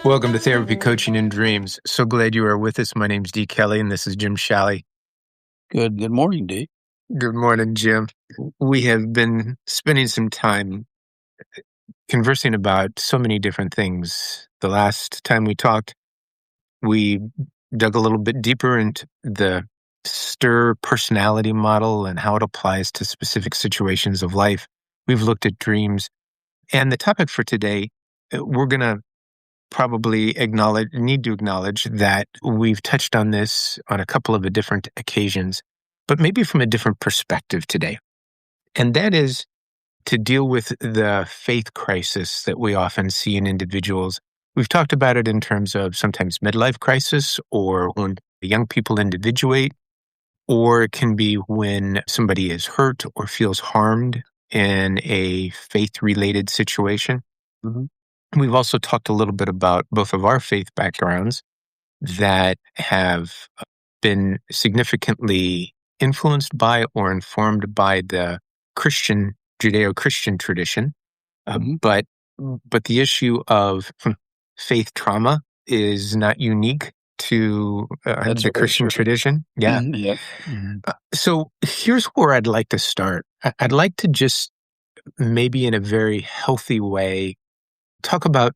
Welcome to Therapy, Coaching, and Dreams. So glad you are with us. My name's Dee Kelly, and this is Jim Shalley. Good morning, Dee. Good morning, Jim. We have been spending some time conversing about so many different things. The last time we talked, we dug a little bit deeper into the STIR personality model and how it applies to specific situations of life. We've looked at dreams. And the topic for today, we're going to probably need to acknowledge that we've touched on this on a couple of different occasions, but maybe from a different perspective today. And that is to deal with the faith crisis that we often see in individuals. We've talked about it in terms of sometimes midlife crisis, or when young people individuate, or it can be when somebody is hurt or feels harmed in a faith-related situation. Mm-hmm. We've also talked a little bit about both of our faith backgrounds that have been significantly influenced by or informed by the Judeo-Christian tradition. But the issue of faith trauma is not unique to the Christian tradition. Yeah. Yeah. So here's where I'd like to start. I'd like to just maybe in a very healthy way talk about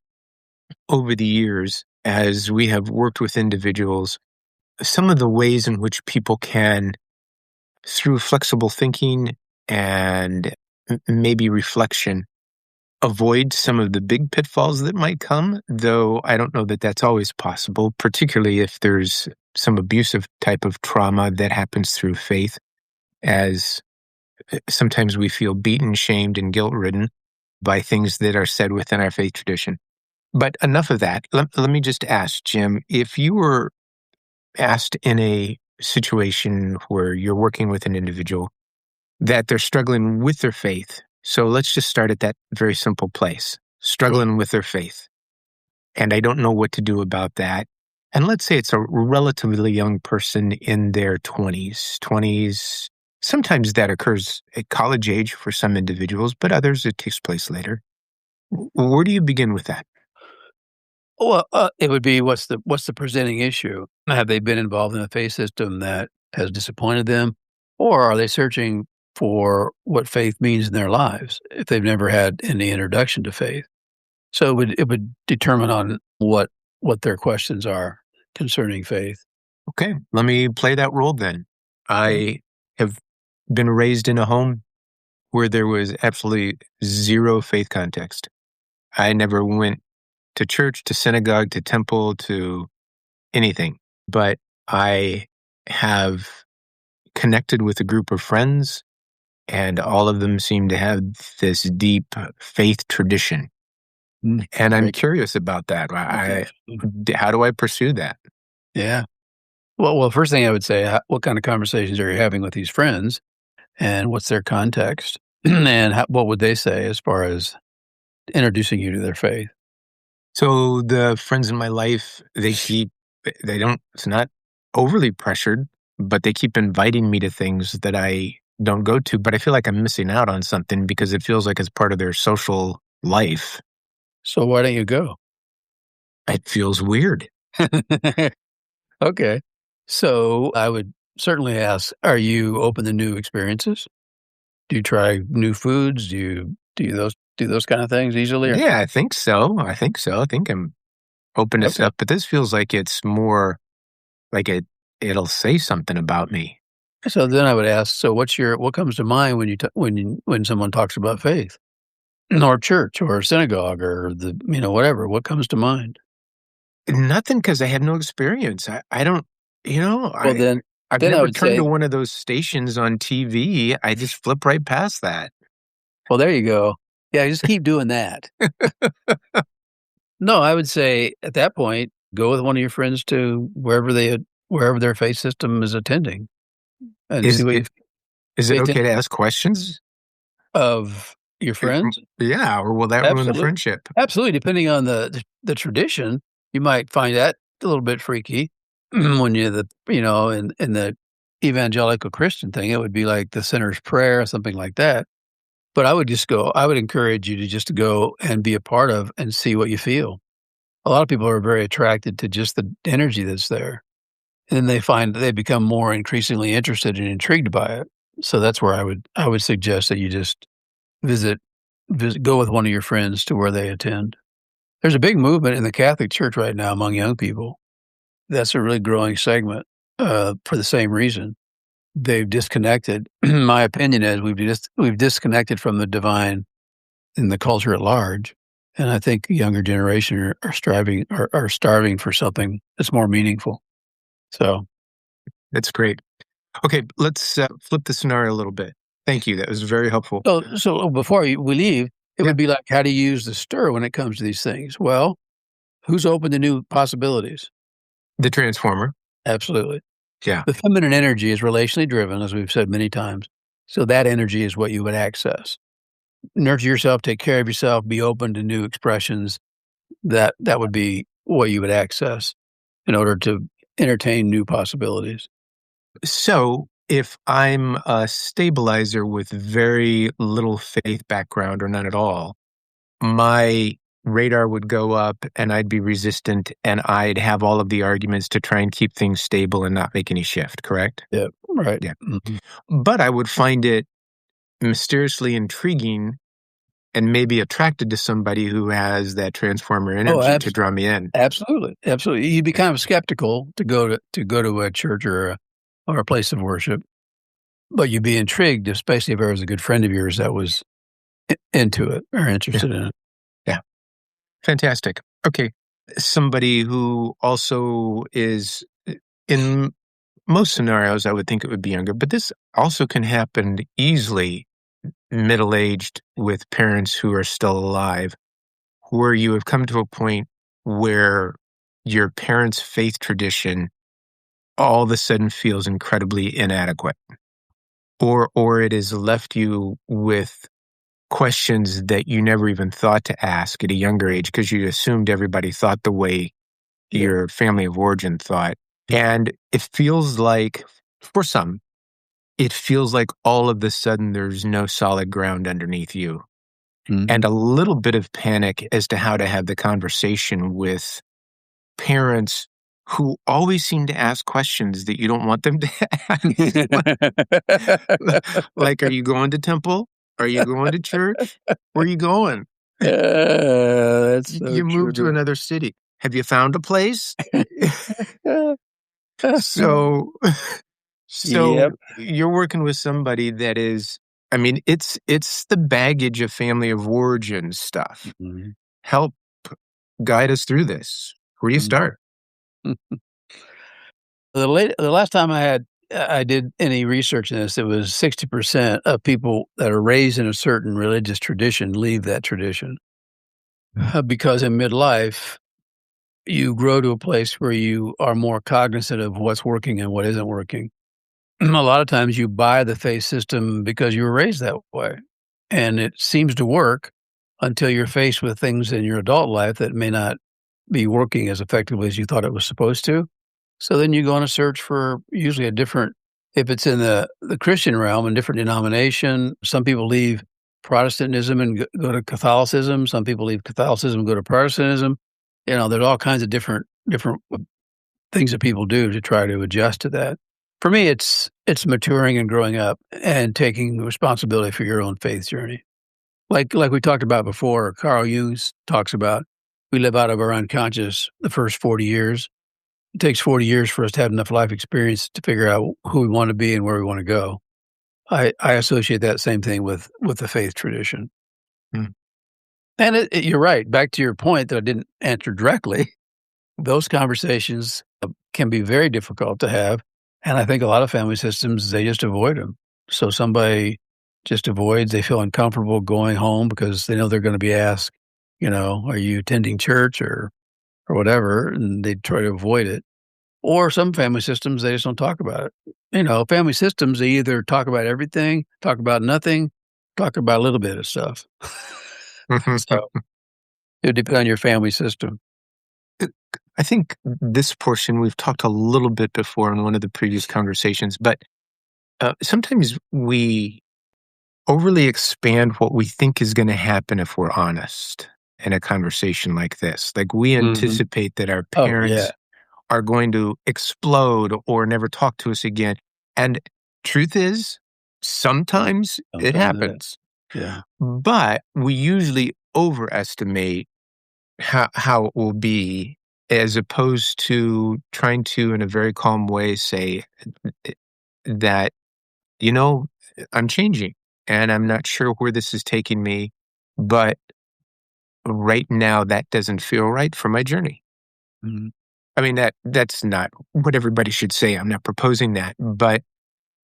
over the years, as we have worked with individuals, some of the ways in which people can, through flexible thinking and maybe reflection, avoid some of the big pitfalls that might come, though I don't know that that's always possible, particularly if there's some abusive type of trauma that happens through faith, as sometimes we feel beaten, shamed, and guilt-ridden by things that are said within our faith tradition. But enough of that. Let me just ask, Jim, if you were asked in a situation where you're working with an individual that they're struggling with their faith. So let's just start at that very simple place, struggling with their faith. And I don't know what to do about that. And let's say it's a relatively young person in their 20s. Sometimes that occurs at college age for some individuals, but others it takes place later. Where do you begin with that? Well, it would be what's the presenting issue? Have they been involved in a faith system that has disappointed them, or are they searching for what faith means in their lives if they've never had any introduction to faith? So it would determine on what their questions are concerning faith. Okay, let me play that role then. I have been raised in a home where there was absolutely zero faith context. I never went to church, to synagogue, to temple, to anything. But I have connected with a group of friends, and all of them seem to have this deep faith tradition. And I'm curious about that. How do I pursue that? Yeah. Well, first thing I would say, what kind of conversations are you having with these friends, and what's their context, and what would they say as far as introducing you to their faith? So the friends in my life, it's not overly pressured, but they keep inviting me to things that I don't go to, but I feel like I'm missing out on something because it feels like it's part of their social life. So why don't you go? It feels weird. Okay. So I would certainly ask, are you open to new experiences? Do you try new foods? Do you do those kind of things easily? Yeah, I think so. I think I'm open to stuff, but this feels like it's more like it'll say something about me. So then I would ask, so what comes to mind when someone talks about faith, or church, or synagogue, or whatever? What comes to mind? Nothing, because I have no experience. I don't, Well, then I've I never would turned say, to one of those stations on TV. I just flip right past that. well, there you go. Yeah, just keep doing that. No, I would say at that point, go with one of your friends to wherever their faith system is attending, and Is see what it okay to ask questions of your friends. Yeah, or will that ruin the friendship? Absolutely, depending on the tradition, you might find that a little bit freaky when you're in the evangelical Christian thing. It would be like the sinner's prayer or something like that. But I would encourage you to just go and be a part of and see what you feel. A lot of people are very attracted to just the energy that's there. And then they find they become more increasingly interested and intrigued by it. So that's where I would suggest that you just visit go with one of your friends to where they attend. There's a big movement in the Catholic Church right now among young people. That's a really growing segment, for the same reason. They've disconnected. My opinion is we've disconnected from the divine in the culture at large, and I think the younger generation are starving for something that's more meaningful. So, That's great. Okay, let's flip the scenario a little bit. Thank you. That was very helpful. before we leave, it Yeah, would be like, how do you use the stir when it comes to these things? Well, who's open to new possibilities? the transformer. Absolutely. Yeah. The feminine energy is relationally driven, as we've said many times. So that energy is what you would access. Nurture yourself, take care of yourself, be open to new expressions. That would be what you would access in order to entertain new possibilities. So if I'm a stabilizer with very little faith background or none at all, my radar would go up and I'd be resistant and I'd have all of the arguments to try and keep things stable and not make any shift, correct? Yeah, right. Yeah. Mhm. But I would find it mysteriously intriguing and maybe attracted to somebody who has that transformer Oh, energy to draw me in. absolutely, absolutely. You'd be kind of skeptical to go to a church or a place of worship, but you'd be intrigued, especially if there was a good friend of yours that was into it or Yeah. interested in it. Yeah. Fantastic. Okay. Somebody who also is in most scenarios, I would think it would be younger, but this also can happen easily middle aged with parents who are still alive, where you have come to a point where your parents' faith tradition all of a sudden feels incredibly inadequate, or it has left you with questions that you never even thought to ask at a younger age because you assumed everybody thought the way Yeah. your family of origin thought. And it feels like, for some, it feels like all of a sudden there's no solid ground underneath you, and Mhm. a little bit of panic as to how to have the conversation with parents who always seem to ask questions that you don't want them to ask. Like, are you going to temple? Are you going to church? Where are you going? That's so You moved to true. another city. Have you found a place? So Yep. so you're working with somebody that is, I mean, it's the baggage of family of origin stuff. Mhm. Help guide us through this. Where do you Mhm. start? The last time I did any research in this, it was 60% of people that are raised in a certain religious tradition leave that tradition. Because in midlife, you grow to a place where you are more cognizant of what's working and what isn't working. A lot of times you buy the faith system because you were raised that way, and it seems to work until you're faced with things in your adult life that may not be working as effectively as you thought it was supposed to. So then you go on a search for usually a different, if it's in the Christian realm, a different denomination. Some people leave Protestantism and go to Catholicism. Some people leave Catholicism and go to Protestantism. There's all kinds of different things that people do to try to adjust to that. For me, it's maturing and growing up and taking responsibility for your own faith journey. Like we talked about before, Carl Jung talks about we live out of our unconscious the first 40 years. It takes 40 years for us to have enough life experience to figure out who we want to be and where we want to go. I associate that same thing with the faith tradition. Mm. And you're right. Back to your point that I didn't answer directly, those conversations can be very difficult to have, and I think a lot of family systems, they just avoid them. So somebody just avoids, they feel uncomfortable going home because they know they're gonna be asked, "Are you attending church?" or whatever, and they try to avoid it. Or some family systems, they just don't talk about it. Family systems, they either talk about everything, talk about nothing, talk about a little bit of stuff. So, it would depend on your family system. I think this portion we've talked a little bit before in one of the previous conversations, but sometimes we overly expand what we think is going to happen if we're honest. in a conversation like this. Like, we Mhm. anticipate that our Oh, yeah. parents are going to explode or never talk to us again. And truth is, sometimes it Sometimes it is. happens, Yeah. but we usually overestimate how it will be, as opposed to trying to, in a very calm way, say that, you know, I'm changing and I'm not sure where this is taking me, but right now that doesn't feel right for my journey. Mhm. I mean, that's not what everybody should say. I'm not proposing that, but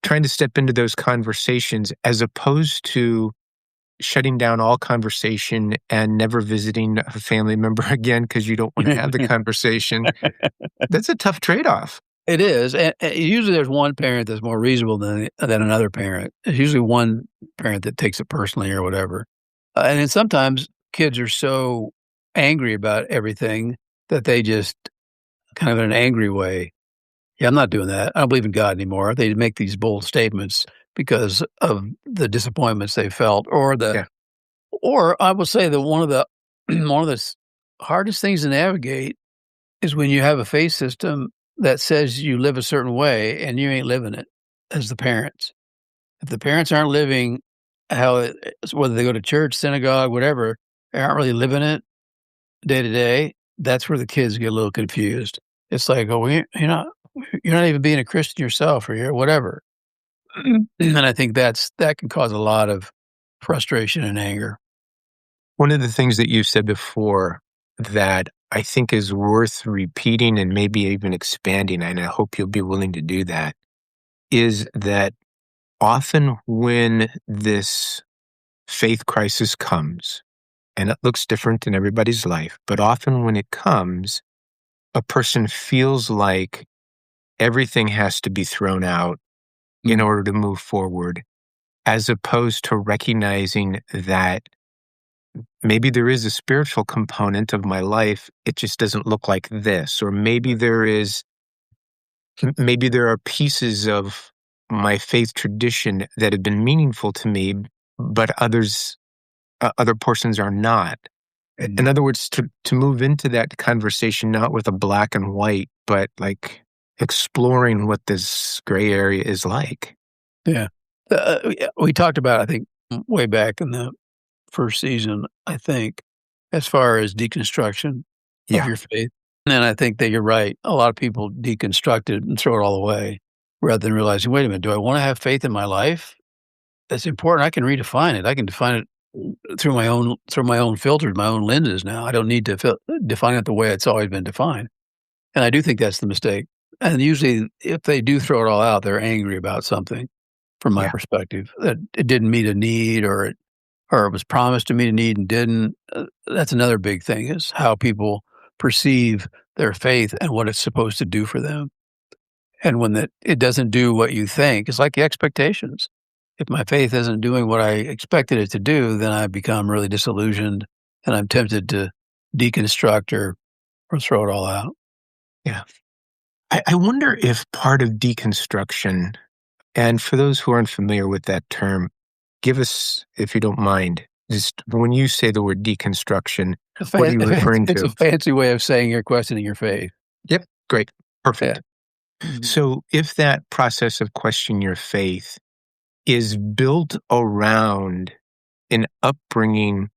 trying to step into those conversations as opposed to shutting down all conversation and never visiting a family member again because you don't want to have the conversation. That's a tough trade-off. It is, and usually there's one parent that's more reasonable than another parent. There's usually one parent that takes it personally or whatever, and then sometimes kids are so angry about everything that they just kind of in an angry way, "Yeah, I'm not doing that. I don't believe in God anymore." They make these bold statements because of the disappointments they felt Yeah. or I will say that one of the one of the hardest things to navigate is when you have a faith system that says you live a certain way and you ain't living it as the parents. If the parents aren't living how it is, whether they go to church, synagogue, whatever, they aren't really living it day to day, that's where the kids get a little confused. It's like, oh, you're not even being a Christian yourself, or you're whatever. And I think that can cause a lot of frustration and anger. One of the things that you said before that I think is worth repeating and maybe even expanding, and I hope you'll be willing to do that, is that often when this faith crisis comes, and it looks different in everybody's life, but often when it comes, a person feels like everything has to be thrown out in Mm, order to move forward, as opposed to recognizing that maybe there is a spiritual component of my life. It just doesn't look like this. Or maybe there are pieces of my faith tradition that have been meaningful to me, but other portions are not. In mm. other words, to move into that conversation, not with a black and white, but like exploring what this gray area is like. Yeah. Yeah, we talked about, I think, way back in the first season, I think, as far as deconstruction of Yeah. your faith. And I think that you're right. A lot of people deconstruct it and throw it all away rather than realizing, wait a minute, do I want to have faith in my life? That's important. I can redefine it. I can define it through my own filters, my own lenses now. I don't need to define it the way it's always been defined. And I do think that's the mistake. And usually if they do throw it all out, they're angry about something from my Yeah. perspective, that it didn't meet a need or it was promised to meet a need and didn't. That's another big thing is how people perceive their faith and what it's supposed to do for them. And when it doesn't do what you think, it's like the expectations. If my faith isn't doing what I expected it to do, then I become really disillusioned and I'm tempted to deconstruct or throw it all out. Yeah. I wonder if part of deconstruction, and for those who aren't familiar with that term, give us, if you don't mind, just when you say the word deconstruction, A what are fan you referring it's a to? fancy way of saying you're questioning your faith. Yep. Great. Yeah. Perfect. Mhm. So if that process of question your faith is built around an upbringing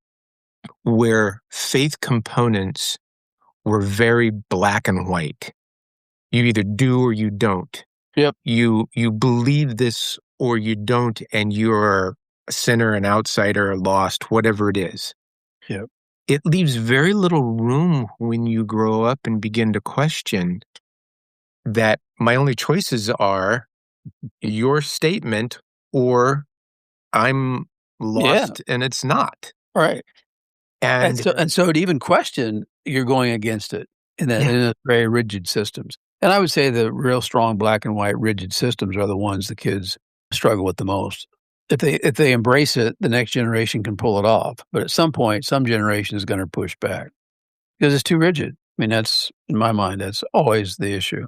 where faith components were very black and white, you either do or you don't. Yep. You believe this or you don't, and you're a sinner, an outsider, lost, whatever it is. Yep. It leaves very little room when you grow up and begin to question that my only choices are your statement or I'm Yeah. lost and it's not. Right. And And so to even question, you're going against it yeah, in a very rigid systems. And I would say the real strong black and white rigid systems are the ones the kids struggle with the most. If they embrace it, the next generation can pull it off. But at some point, some generation is going to push back because it's too rigid. I mean, that's in my mind, that's always the issue.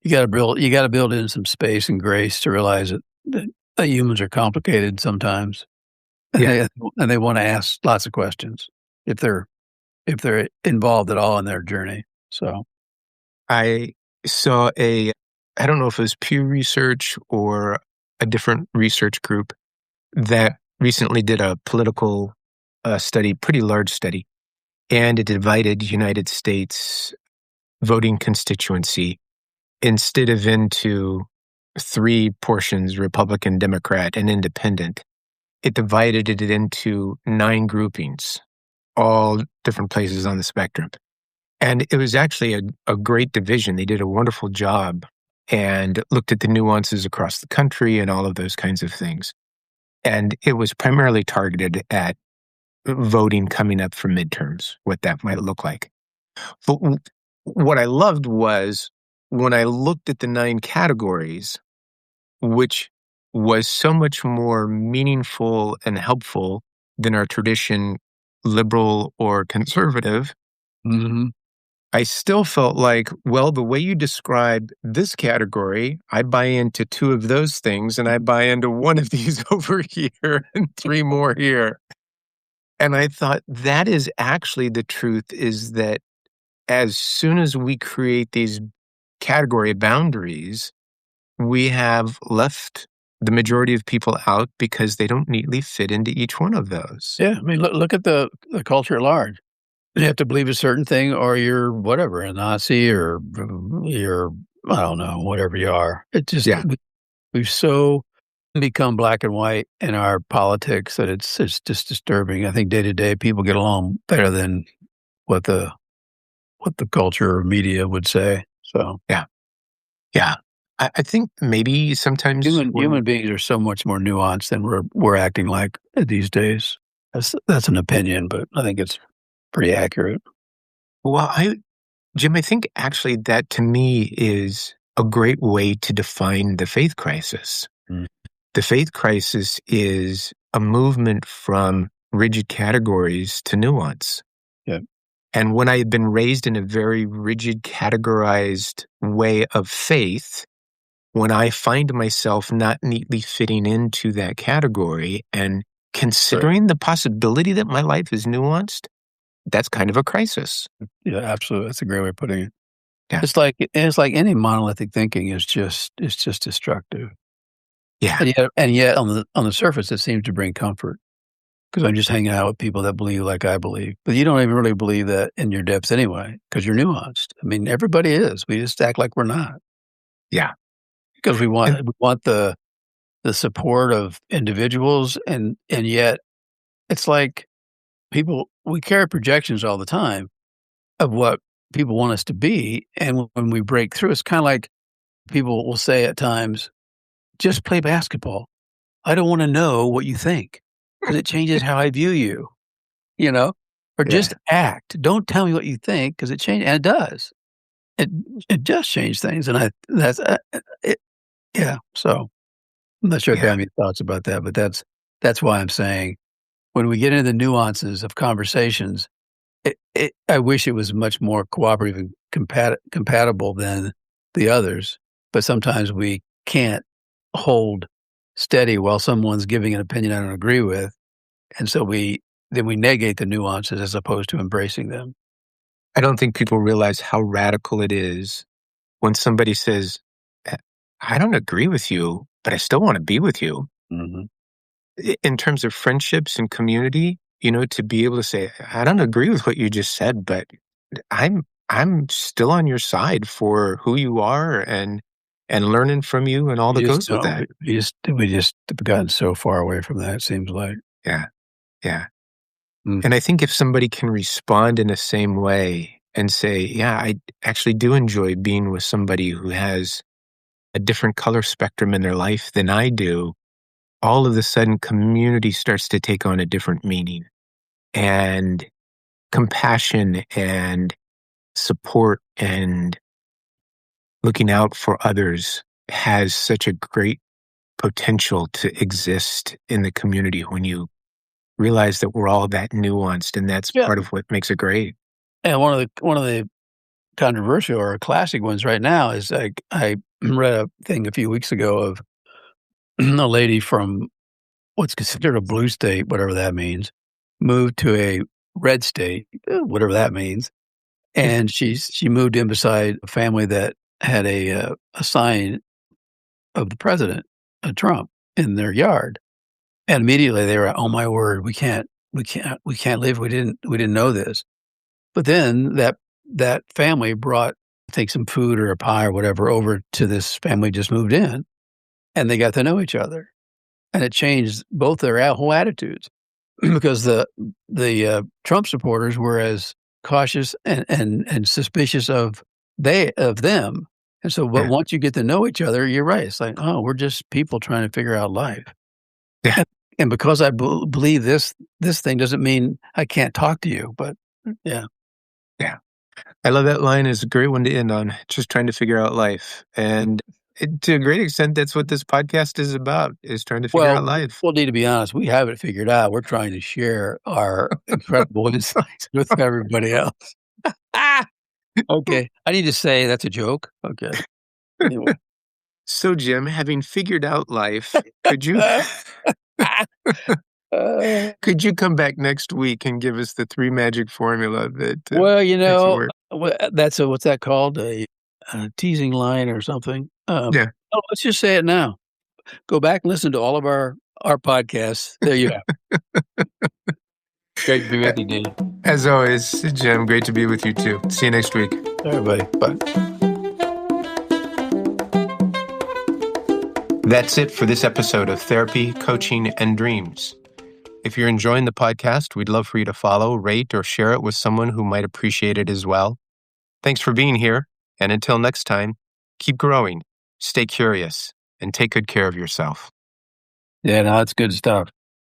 You got to build in some space and grace to realize that humans are complicated sometimes, and yeah. they want to ask lots of questions if they're if they're involved at all in their journey. So, I saw I don't know if it was Pew Research or a different research group that recently did a political study, pretty large study, and it divided United States voting constituency instead of into three portions, Republican, Democrat, and Independent. It divided it into nine groupings, all different places on the spectrum. And it was actually a great division. They did a wonderful job and looked at the nuances across the country and all of those kinds of things. And it was primarily targeted at voting coming up for midterms, what that might look like. But what I loved was when I looked at the nine categories, which was so much more meaningful and helpful than our tradition, liberal or conservative, mhm. I still felt like, well, the way you describe this category, I buy into two of those things and I buy into one of these over here and three more here. And I thought that is actually the truth, is that as soon as we create these category boundaries, we have left the majority of people out because they don't neatly fit into each one of those. Yeah, I mean, look at the culture at large. You have to believe a certain thing or you're whatever, a Nazi or you're, I don't know, whatever you are. It just Yeah. we've so become black and white in our politics that it's just disturbing. I think day to day people get along better than what the culture or media would say. So Yeah. Yeah. I think maybe sometimes human beings are so much more nuanced than we're acting like these days. That's an opinion, but I think it's pretty accurate. well, Jim, I think actually that to me is a great way to define the faith crisis. Mm. The faith crisis is a movement from rigid categories to nuance. Yeah. And when I had been raised in a very rigid, categorized way of faith, when I find myself not neatly fitting into that category and Right. considering the possibility that my life is nuanced, that's kind of a crisis. Yeah, absolutely. That's a great way of putting it. Yeah. It's like any monolithic thinking is just it's just destructive. Yeah. And yet on the surface it seems to bring comfort because I'm just hanging out with people that believe like I believe. But you don't even really believe that in your depths anyway because you're nuanced. I mean, everybody is. We just act like we're not Yeah. because we And want the support of individuals and yet it's like people we carry projections all the time of what people want us to be, and when we break through, it's kinda like people will say at times, "Just play basketball. I don't wanna know what you think because it changes how I view you," you know? Or yeah. just act. Don't tell me what you think because it changes, and it does. It it does change things, and I that's, it yeah, so, I'm not sure if you Yeah. have any thoughts about that, but that's why I'm saying when we get into the nuances of conversations, I wish it was much more cooperative and compatible than the others, but sometimes we can't hold steady while someone's giving an opinion I don't agree with, and so we negate the nuances as opposed to embracing them. I don't think people realize how radical it is when somebody says, "Eh, I don't agree with you, but I still want to be with you." Mhm. In terms of friendships and community, to be able to say, I don't agree with what you just said, but I'm still on your side for who you are and learning from you and all We that just goes with don't that. we just have gotten so far away from that, it seems like. Yeah. Yeah. Mm. And I think if somebody can respond in the same way and say, yeah, I actually do enjoy being with somebody who has a different color spectrum in their life than I do, all of a sudden community starts to take on a different meaning. And compassion and support and looking out for others has such a great potential to exist in the community when you realize that we're all that nuanced, and that's Yeah, part of what makes it great. and one of the controversial or classic ones right now is, like, I read a thing a few weeks ago of a lady from what's considered a blue state, whatever that means, moved to a red state, whatever that means. And she moved in beside a family that had a sign of the president, Trump, in their yard. And immediately they were, "Oh my word, we can't live. We didn't know this." But then that family brought, I think, some food or a pie or whatever over to this family just moved in, and they got to know each other, and it changed both their whole attitudes because the Trump supporters were as cautious and suspicious of them, and so, but Yeah. once you get to know each other, you're right. It's like, oh, we're just people trying to figure out life. Yeah. And because I believe this thing doesn't mean I can't talk to you, but yeah. Yeah. I love that line. Is a great one to end on. Just trying to figure out life. And to a great extent, that's what this podcast is about, is trying to figure out Well, life. we'll need to be honest, we have it figured out. We're trying to share our incredible insights with everybody else. Okay, I need to say that's a joke. Okay. Anyway. So, Jim, having figured out life, could you Uh, could you come back next week and give us the 3 magic formula that well, makes it work? that's what's that called? A teasing line or something? Yeah. Oh, let's just say it now. Go back and listen to all of our podcasts. There you have. Great to be with you, Dean. As always, Jim, great to be with you too. See you next week. Everybody, bye. That's it for this episode of Therapy, Coaching, and Dreams. If you're enjoying the podcast, we'd love for you to follow, rate, or share it with someone who might appreciate it as well. Thanks for being here, and until next time, keep growing, stay curious, and take good care of yourself. Yeah, no, it's good stuff.